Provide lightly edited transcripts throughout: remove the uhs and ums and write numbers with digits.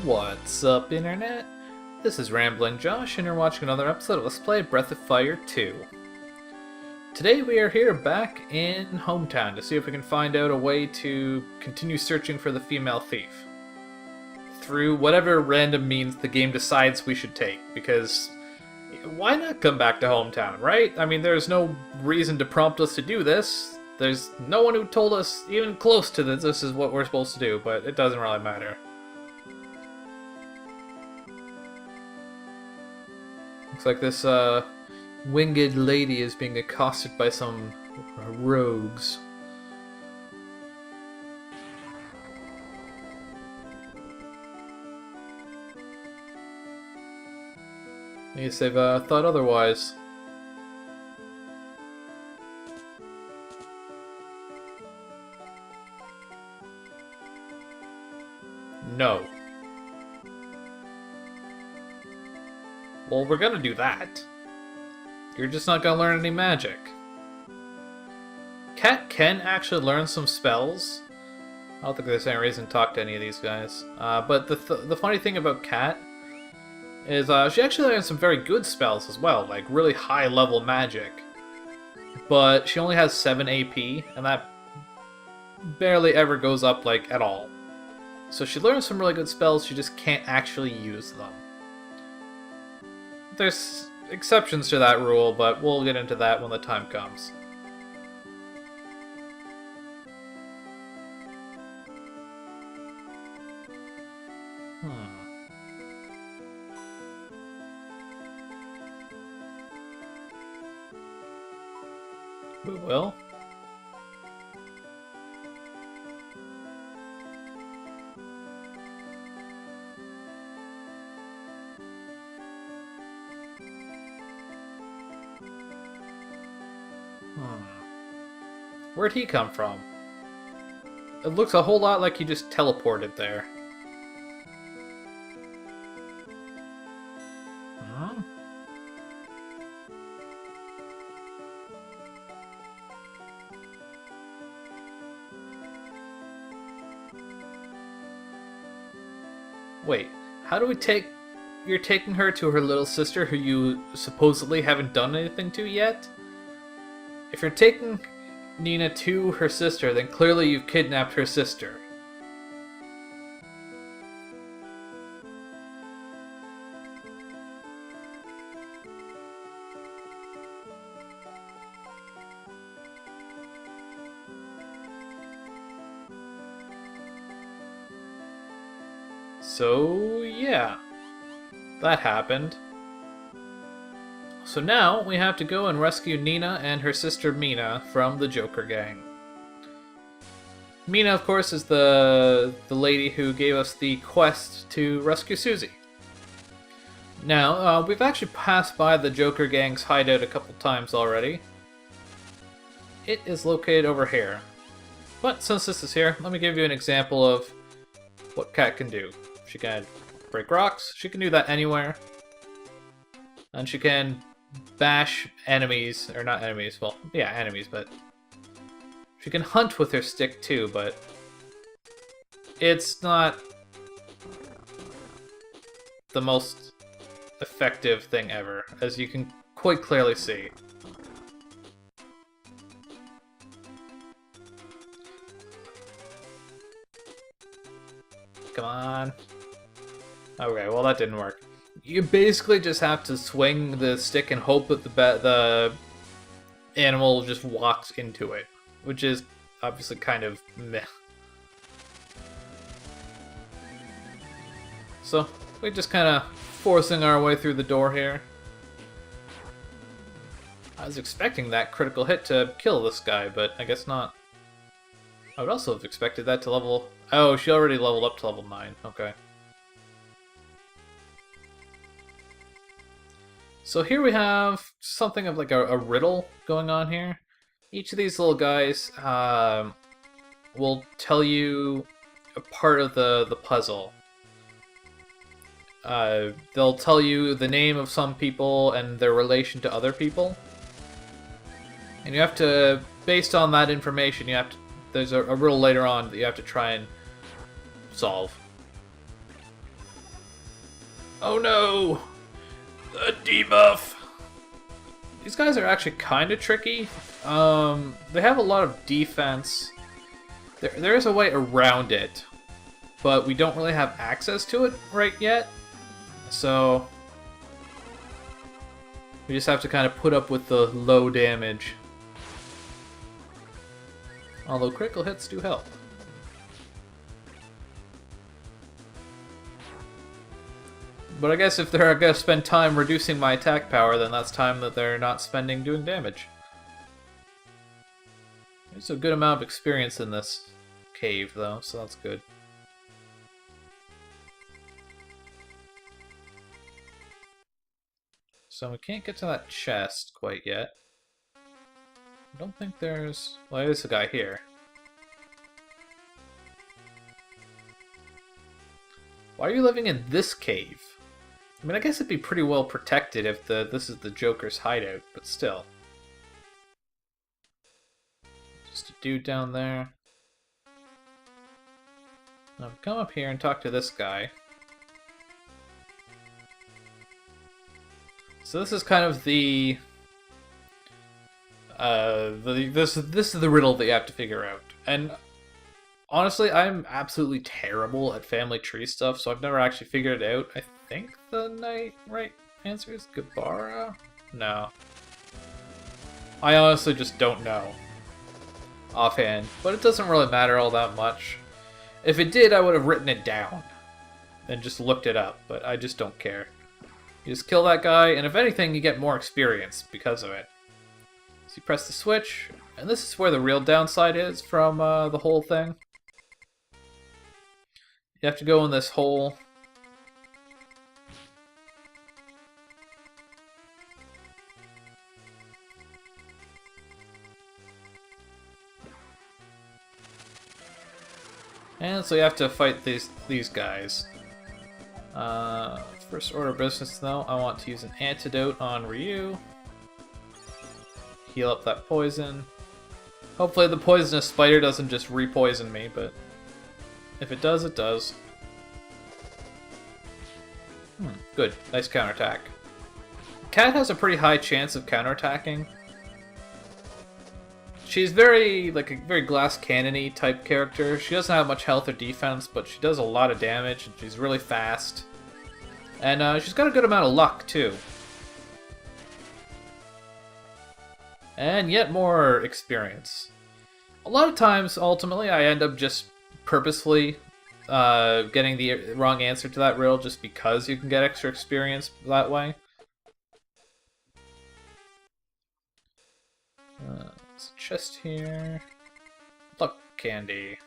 What's up, Internet? This is Rambling Josh, and you're watching another episode of Let's Play Breath of Fire 2. Today we are here back in Hometown to see if we can find out a way to continue searching for the female thief. Through whatever random means the game decides we should take, because why not come back to Hometown, right? I mean, there's no reason to prompt us to do this. There's no one who told us even close to this is what we're supposed to do, but it doesn't really matter. Looks like this winged lady is being accosted by some rogues. I guess they've thought otherwise. No. Well, we're gonna do that. You're just not gonna learn any magic. Cat can actually learn some spells. I don't think there's any reason to talk to any of these guys. But the funny thing about Cat is she actually learns some very good spells as well, like really high level magic. But she only has 7 AP, and that barely ever goes up like at all. So she learns some really good spells, she just can't actually use them. There's exceptions to that rule, but we'll get into that when the time comes. We will. Where'd he come from? It looks a whole lot like he just teleported there. Huh? Wait, how do we take... You're taking her to her little sister who you supposedly haven't done anything to yet? If you're taking Nina to her sister, then clearly you've kidnapped her sister. So, yeah. That happened. So now we have to go and rescue Nina and her sister Mina from the Joker gang. Mina, of course, is the lady who gave us the quest to rescue Susie. Now, we've actually passed by the Joker gang's hideout a couple times already. It is located over here. But since this is here, let me give you an example of what Cat can do. She can break rocks, she can do that anywhere. And she can bash enemies, or not enemies, well, yeah, enemies, but she can hunt with her stick too, but it's not the most effective thing ever, as you can quite clearly see. Come on. Okay, well that didn't work. You basically just have to swing the stick and hope that the animal just walks into it, which is obviously kind of meh. So, we're just kind of forcing our way through the door here. I was expecting that critical hit to kill this guy, but I guess not. I would also have expected that to level... Oh, she already leveled up to level 9. Okay. So here we have something of like a riddle going on here. Each of these little guys will tell you a part of the puzzle. They'll tell you the name of some people and their relation to other people. And you have to, based on that information, you have to, there's a riddle later on that you have to try and solve. Oh no! The debuff! These guys are actually kind of tricky. They have a lot of defense. There is a way around it, but we don't really have access to it right yet. So we just have to kind of put up with the low damage. Although critical hits do help. But I guess if they're going to spend time reducing my attack power, then that's time that they're not spending doing damage. There's a good amount of experience in this cave, though, so that's good. So we can't get to that chest quite yet. I don't think there's... Well, there's a guy here. Why are you living in this cave? I mean, I guess it'd be pretty well protected if this is the Joker's hideout, but still. Just a dude down there. Now, come up here and talk to this guy. So this is kind of this is the riddle that you have to figure out. And honestly, I'm absolutely terrible at family tree stuff, so I've never actually figured it out. I think the right answer is Gabara? No. I honestly just don't know offhand, but it doesn't really matter all that much. If it did, I would have written it down and just looked it up, but I just don't care. You just kill that guy, and if anything, you get more experience because of it. So you press the switch, and this is where the real downside is from the whole thing. You have to go in this hole. And so you have to fight these guys. First order of business, though, I want to use an antidote on Ryu. Heal up that poison. Hopefully the poisonous spider doesn't just re-poison me, but if it does, it does. Good. Nice counterattack. Cat has a pretty high chance of counterattacking. She's very glass cannon-y type character. She doesn't have much health or defense, but she does a lot of damage, and she's really fast. And she's got a good amount of luck, too. And yet more experience. A lot of times, ultimately, I end up just purposefully getting the wrong answer to that riddle just because you can get extra experience that way. There's a chest here. Luck candy.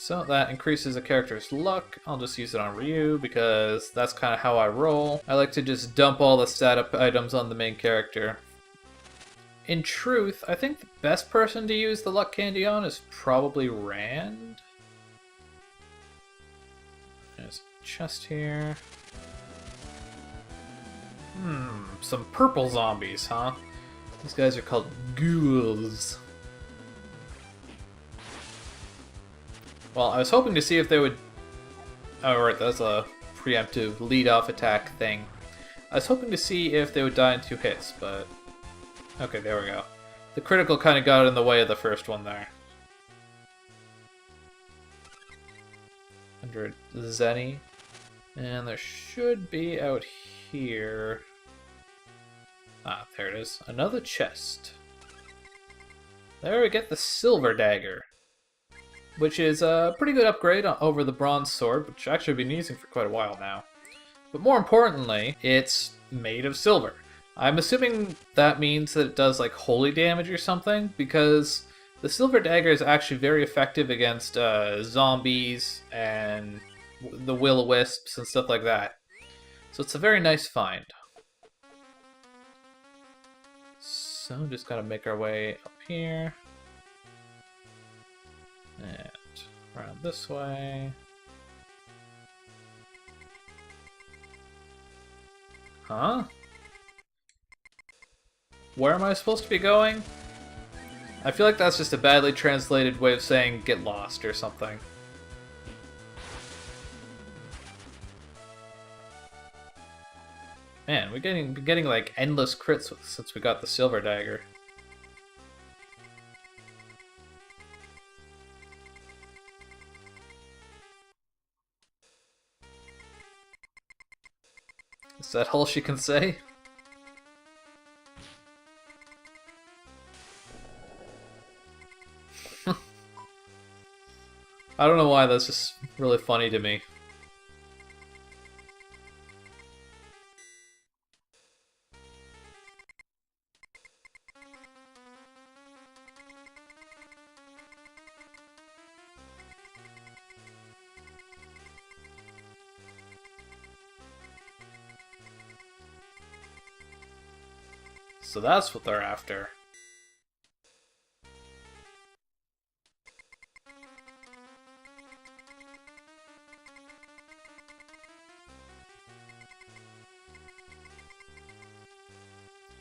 So that increases a character's luck. I'll just use it on Ryu because that's kind of how I roll. I like to just dump all the stat up items on the main character. In truth, I think the best person to use the luck candy on is probably Rand. There's a chest here. Some purple zombies, huh? These guys are called ghouls. Well, I was hoping to see if they would... Oh, right, that's a preemptive lead-off attack thing. I was hoping to see if they would die in 2 hits, but... Okay, there we go. The critical kind of got in the way of the first one there. 100 Zenny. And there should be out here... Ah, there it is. Another chest. There we get the silver dagger, which is a pretty good upgrade over the bronze sword, which I've actually been using for quite a while now. But more importantly, it's made of silver. I'm assuming that means that it does like holy damage or something, because the silver dagger is actually very effective against zombies and the will-o-wisps and stuff like that. So it's a very nice find. So just gotta make our way up here. And around this way. Huh? Where am I supposed to be going? I feel like that's just a badly translated way of saying get lost or something. Man, we're getting like endless crits since we got the silver dagger. Is that all she can say? I don't know why, that's just really funny to me. So that's what they're after.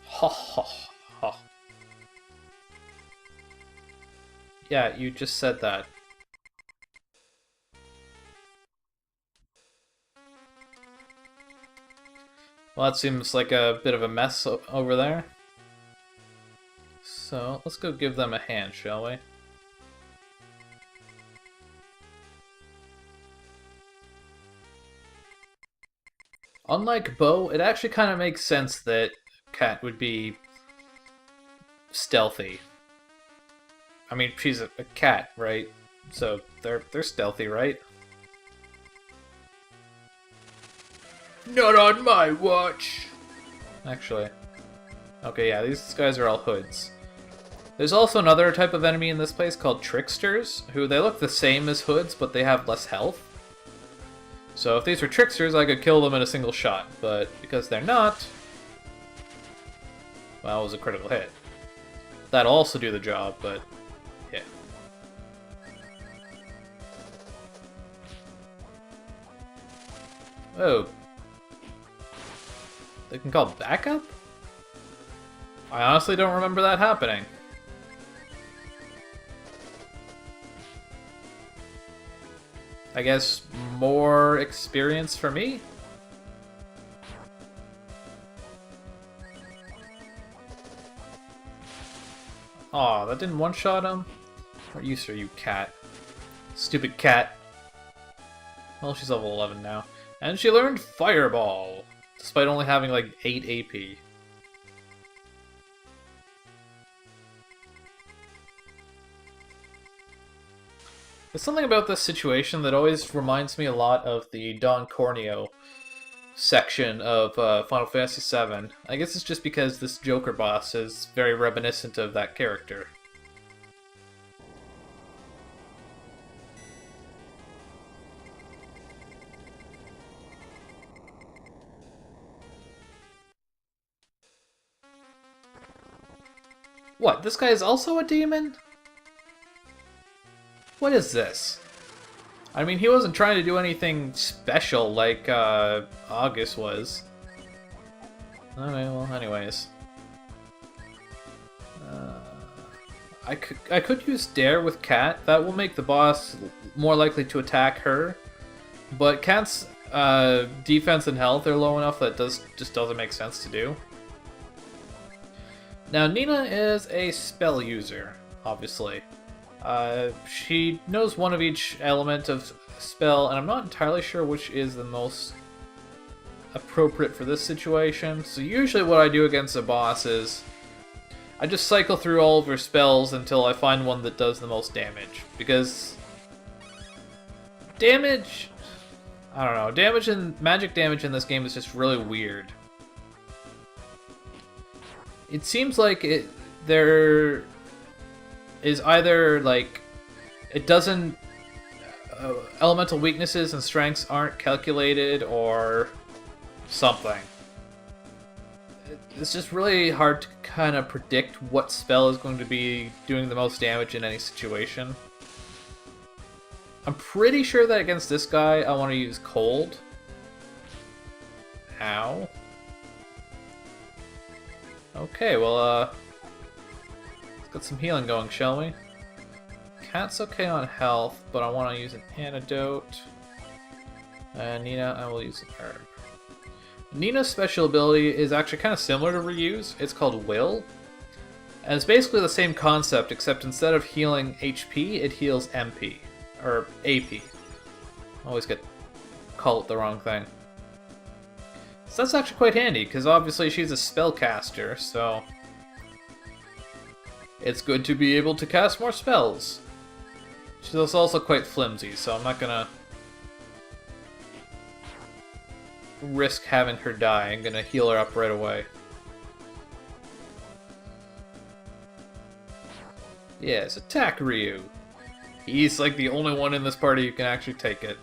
Ha ha ha. Yeah, you just said that. Well, that seems like a bit of a mess over there. So, let's go give them a hand, shall we? Unlike Bo, it actually kind of makes sense that Cat would be stealthy. I mean, she's a cat, right? So they're stealthy, right? Not on my watch! Actually. Okay, yeah, these guys are all hoods. There's also another type of enemy in this place called Tricksters, who they look the same as hoods, but they have less health. So if these were Tricksters, I could kill them in a single shot, but because they're not... Well, it was a critical hit. That'll also do the job, but... yeah. Oh. They can call backup? I honestly don't remember that happening. I guess more experience for me? Aw, that didn't one-shot him? What use are you, cat? Stupid cat. Well, she's level 11 now. And she learned Fireball, despite only having like 8 AP. There's something about this situation that always reminds me a lot of the Don Corneo section of Final Fantasy VII. I guess it's just because this Joker boss is very reminiscent of that character. What, this guy is also a demon? What is this? I mean, he wasn't trying to do anything special like August was. Okay, well, anyways. I could use Dare with Cat. That will make the boss more likely to attack her. But Cat's defense and health are low enough that just doesn't make sense to do. Now, Nina is a spell user, obviously. She knows one of each element of spell, and I'm not entirely sure which is the most appropriate for this situation. So usually what I do against a boss is I just cycle through all of her spells until I find one that does the most damage. Because damage... I don't know. Damage and magic damage in this game is just really weird. It seems like there is either like it doesn't elemental weaknesses and strengths aren't calculated or something. It's just really hard to kind of predict what spell is going to be doing the most damage in any situation. I'm pretty sure that against this guy I want to use Cold. Ow. Okay, well, let's get some healing going, shall we? Cat's okay on health, but I want to use an antidote. And Nina, I will use an herb. Nina's special ability is actually kind of similar to Ryu's. It's called Will. And it's basically the same concept, except instead of healing HP, it heals MP. Or AP. I always call it the wrong thing. So that's actually quite handy, because obviously she's a spellcaster, so it's good to be able to cast more spells. She's also quite flimsy, so I'm not gonna risk having her die. I'm gonna heal her up right away. Yes, attack Ryu. He's like the only one in this party who can actually take it.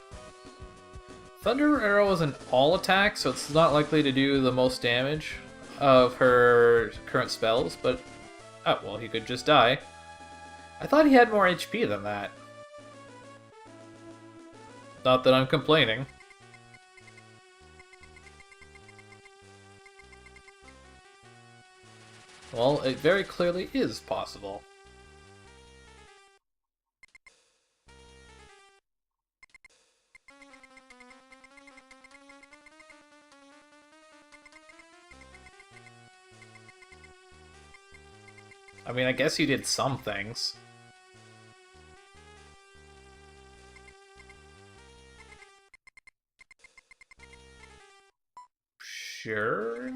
Thunder Arrow is an all attack, so it's not likely to do the most damage of her current spells, but oh, well, he could just die. I thought he had more HP than that. Not that I'm complaining. Well, it very clearly is possible. I mean, I guess you did some things. Sure.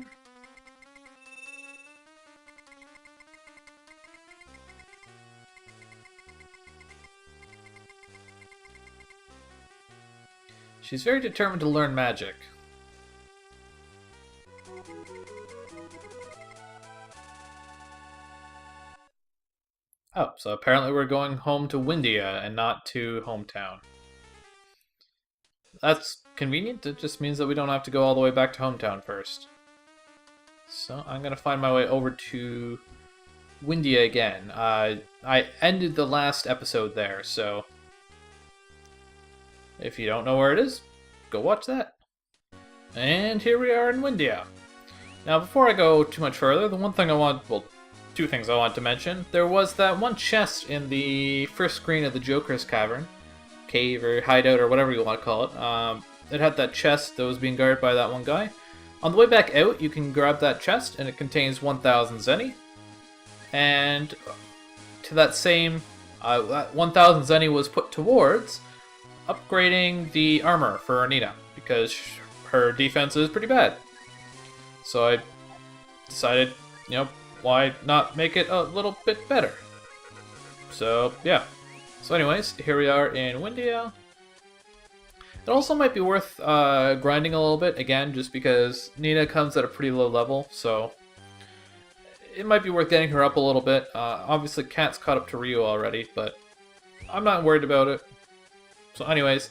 She's very determined to learn magic. Oh, so apparently we're going home to Windia and not to hometown. That's convenient. It just means that we don't have to go all the way back to hometown first. So I'm gonna find my way over to Windia again. I ended the last episode there, so if you don't know where it is, go watch that. And here we are in Windia. Now, before I go too much further, the one thing I want, well, two things I want to mention. There was that one chest in the first screen of the Joker's Cavern, cave or hideout or whatever you want to call it. It had that chest that was being guarded by that one guy. On the way back out, you can grab that chest, and it contains 1,000 zenny. And to that same, that 1,000 zenny was put towards upgrading the armor for Nina, because her defense is pretty bad. So I decided, you know, why not make it a little bit better? So, yeah. So anyways, here we are in Windia. It also might be worth grinding a little bit, again, just because Nina comes at a pretty low level, so it might be worth getting her up a little bit. Obviously, Kat's caught up to Ryu already, but I'm not worried about it. So anyways,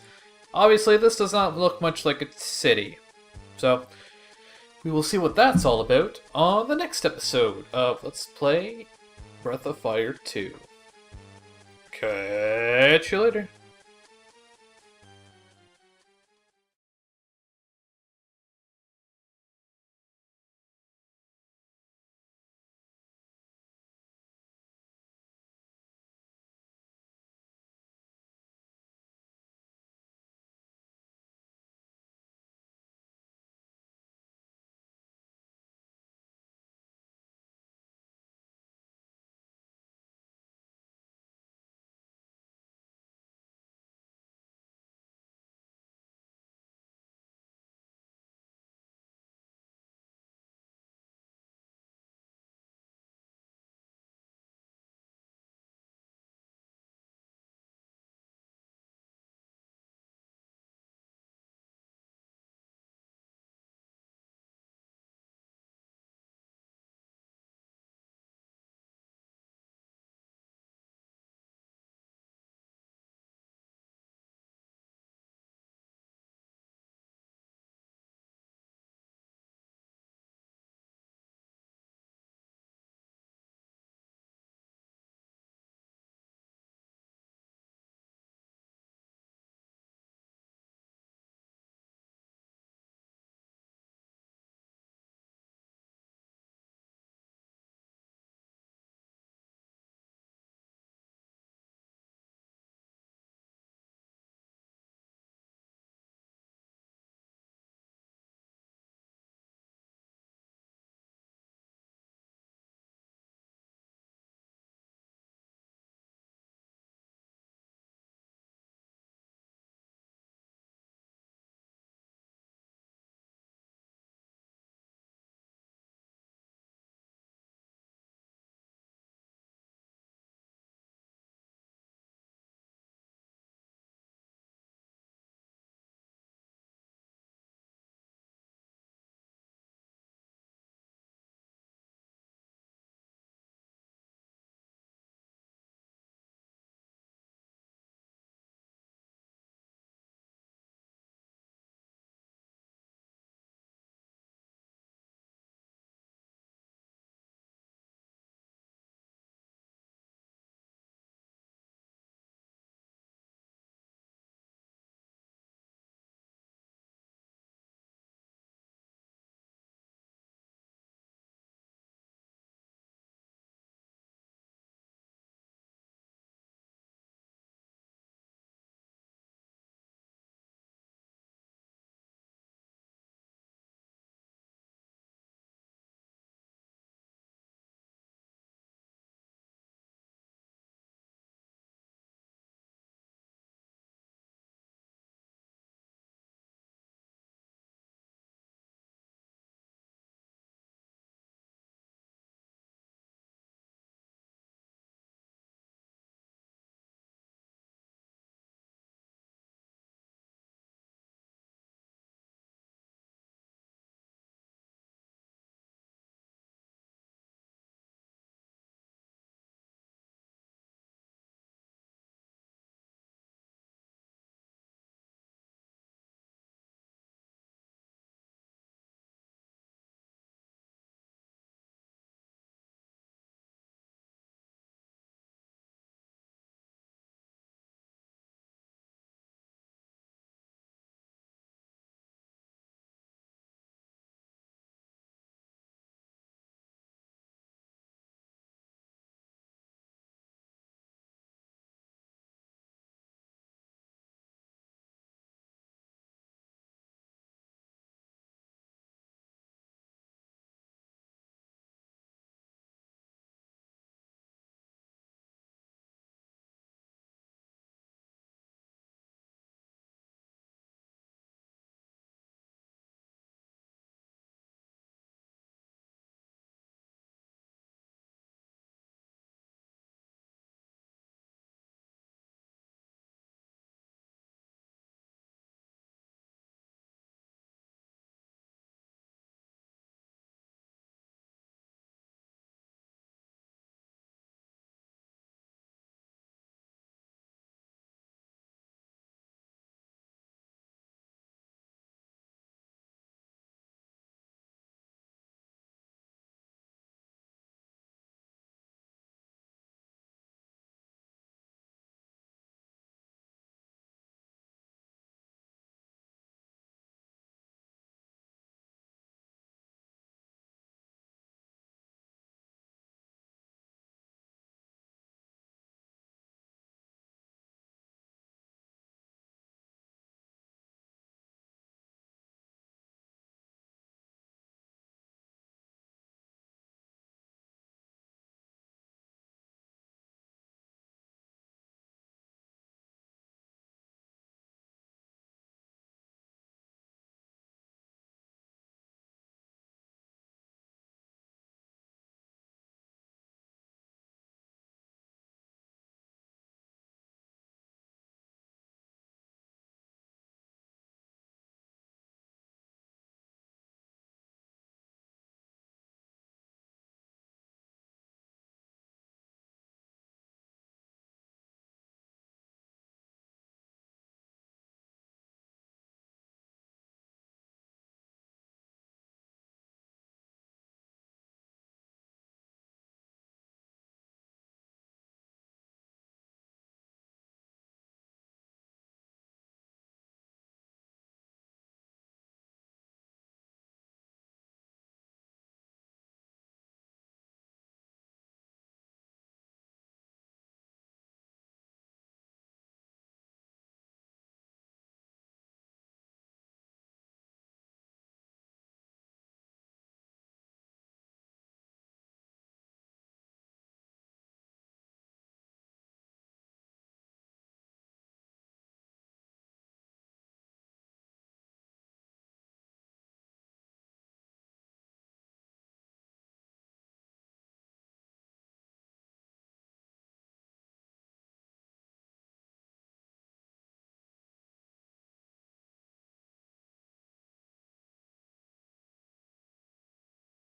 obviously this does not look much like a city. So we will see what that's all about on the next episode of Let's Play Breath of Fire 2. Catch you later.